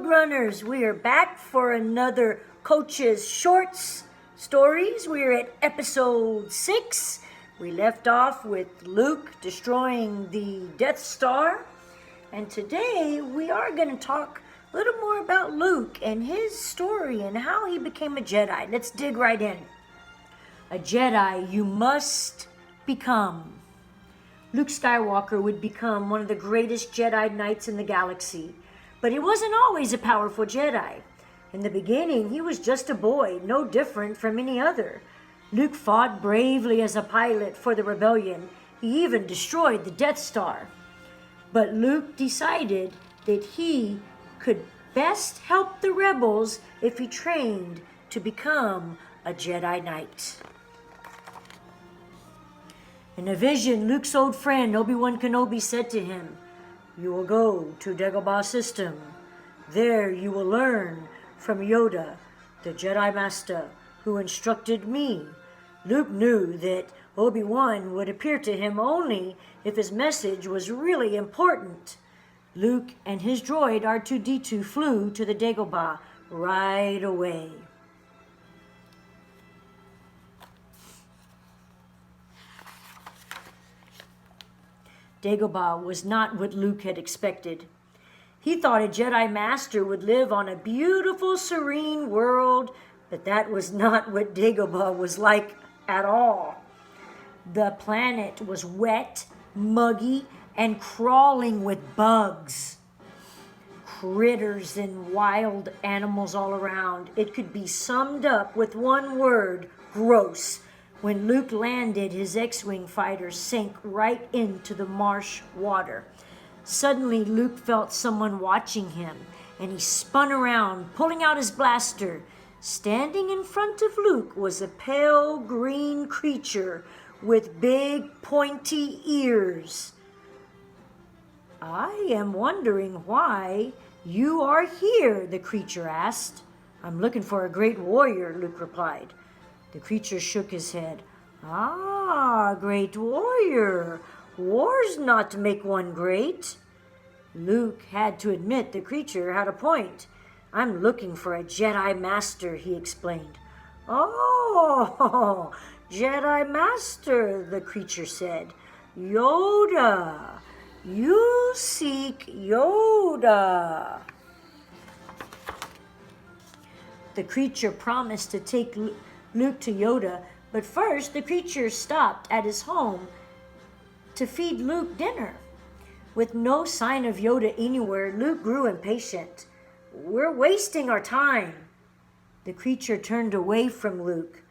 Roadrunners, we are back for another Coach's Shorts stories. We are at episode 6. We left off with Luke destroying the Death Star. And today we are going to talk a little more about Luke and his story and how he became a Jedi. Let's dig right in. A Jedi you must become. Luke Skywalker would become one of the greatest Jedi Knights in the galaxy. But he wasn't always a powerful Jedi. In the beginning, he was just a boy, no different from any other. Luke fought bravely as a pilot for the rebellion. He even destroyed the Death Star. But Luke decided that he could best help the rebels if he trained to become a Jedi Knight. In a vision, Luke's old friend Obi-Wan Kenobi said to him, "You will go to Dagobah system. There you will learn from Yoda, the Jedi Master, who instructed me." Luke knew that Obi-Wan would appear to him only if his message was really important. Luke and his droid R2-D2 flew to the Dagobah right away. Dagobah was not what Luke had expected. He thought a Jedi Master would live on a beautiful, serene world, but that was not what Dagobah was like at all. The planet was wet, muggy, and crawling with bugs. Critters and wild animals all around. It could be summed up with one word: gross. When Luke landed, his X-Wing fighter sank right into the marsh water. Suddenly, Luke felt someone watching him, and he spun around, pulling out his blaster. Standing in front of Luke was a pale green creature with big, pointy ears. "I am wondering why you are here," the creature asked. "I'm looking for a great warrior," Luke replied. The creature shook his head. "Ah, great warrior. Wars not make one great." Luke had to admit the creature had a point. "I'm looking for a Jedi Master," he explained. "Oh, Jedi Master," the creature said. "Yoda. You seek Yoda." The creature promised to take Luke to Yoda, but first the creature stopped at his home to feed Luke dinner. With no sign of Yoda anywhere, Luke grew impatient. "We're wasting our time." The creature turned away from Luke.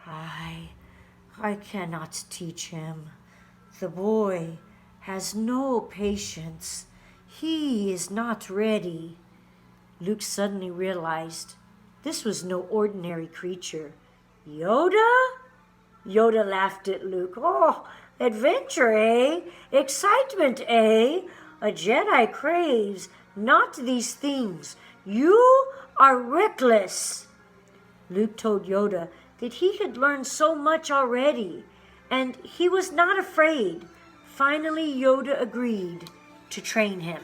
I cannot teach him. The boy has no patience. He is not ready." Luke suddenly realized this was no ordinary creature. "Yoda?" Yoda laughed at Luke. "Oh, adventure, eh? Excitement, eh? A Jedi craves not these things. You are reckless." Luke told Yoda that he had learned so much already, and he was not afraid. Finally, Yoda agreed to train him.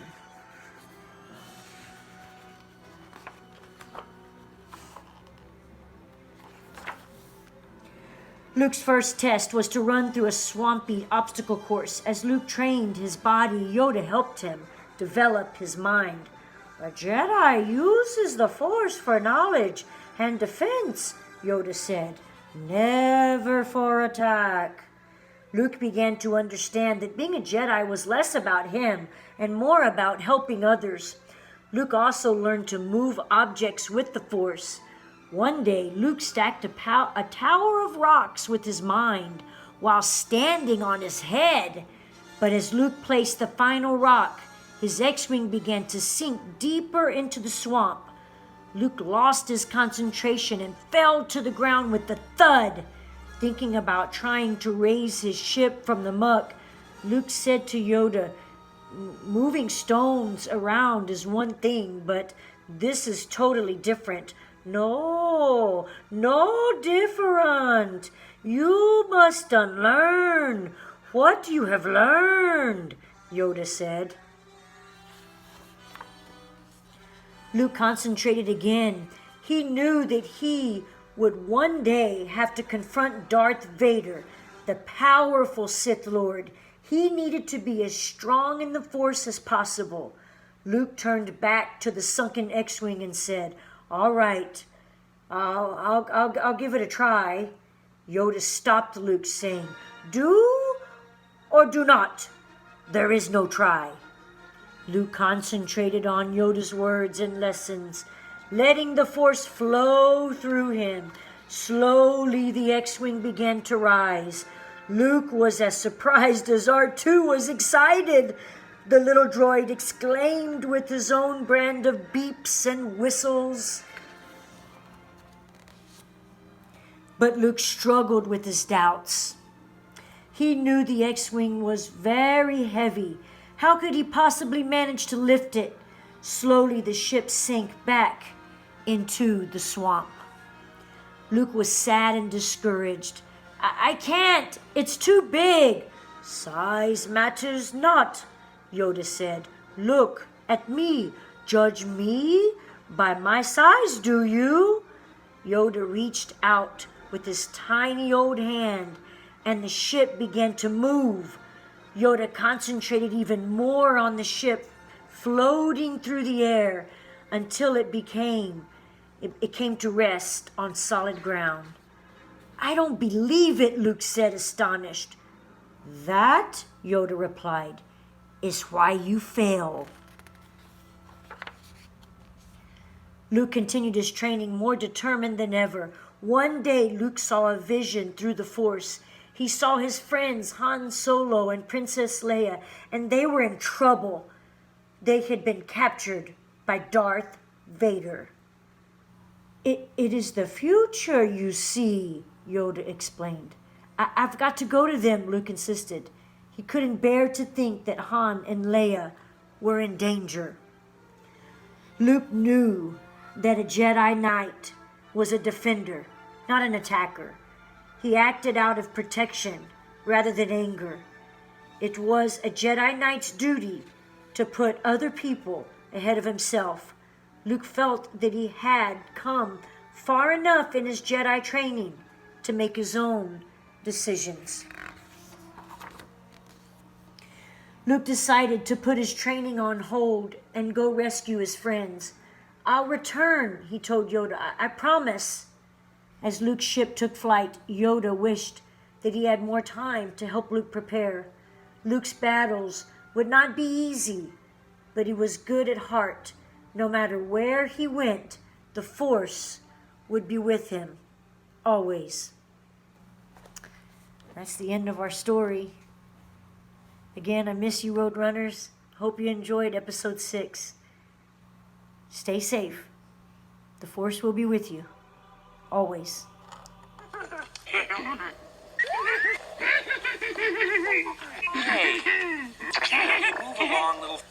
Luke's first test was to run through a swampy obstacle course. As Luke trained his body, Yoda helped him develop his mind. "A Jedi uses the Force for knowledge and defense," Yoda said. "Never for attack." Luke began to understand that being a Jedi was less about him and more about helping others. Luke also learned to move objects with the Force. One day, Luke stacked a tower of rocks with his mind while standing on his head. But as Luke placed the final rock, his X-Wing began to sink deeper into the swamp. Luke lost his concentration and fell to the ground with a thud. Thinking about trying to raise his ship from the muck, Luke said to Yoda, "Moving stones around is one thing, but this is totally different." No different. You must unlearn what you have learned," Yoda said. Luke concentrated again. He knew that he would one day have to confront Darth Vader, the powerful Sith Lord. He needed to be as strong in the Force as possible. Luke turned back to the sunken X-Wing and said, "All right, I'll give it a try." Yoda stopped Luke, saying, "Do or do not. There is no try." Luke concentrated on Yoda's words and lessons, letting the Force flow through him. Slowly the X-Wing began to rise. Luke was as surprised as R2 was excited. The little droid exclaimed with his own brand of beeps and whistles. But Luke struggled with his doubts. He knew the X-Wing was very heavy. How could he possibly manage to lift it? Slowly the ship sank back into the swamp. Luke was sad and discouraged. I can't. It's too big." "Size matters not," Yoda said. "Look at me. Judge me by my size, do you?" Yoda reached out with his tiny old hand, and the ship began to move. Yoda concentrated even more on the ship floating through the air until it came to rest on solid ground. "I don't believe it," Luke said, astonished. "That," Yoda replied, "is why you fail." Luke continued his training more determined than ever. One day Luke saw a vision through the Force. He saw his friends Han Solo and Princess Leia, and they were in trouble. They had been captured by Darth Vader. It is the future, you see," Yoda explained. I've got to go to them," Luke insisted. He couldn't bear to think that Han and Leia were in danger. Luke knew that a Jedi Knight was a defender, not an attacker. He acted out of protection rather than anger. It was a Jedi Knight's duty to put other people ahead of himself. Luke felt that he had come far enough in his Jedi training to make his own decisions. Luke decided to put his training on hold and go rescue his friends. "I'll return," he told Yoda. I promise." As Luke's ship took flight, Yoda wished that he had more time to help Luke prepare. Luke's battles would not be easy, but he was good at heart. No matter where he went, the Force would be with him, always. That's the end of our story. Again, I miss you, Roadrunners. Hope you enjoyed episode 6. Stay safe. The Force will be with you, always. Hey, move along, little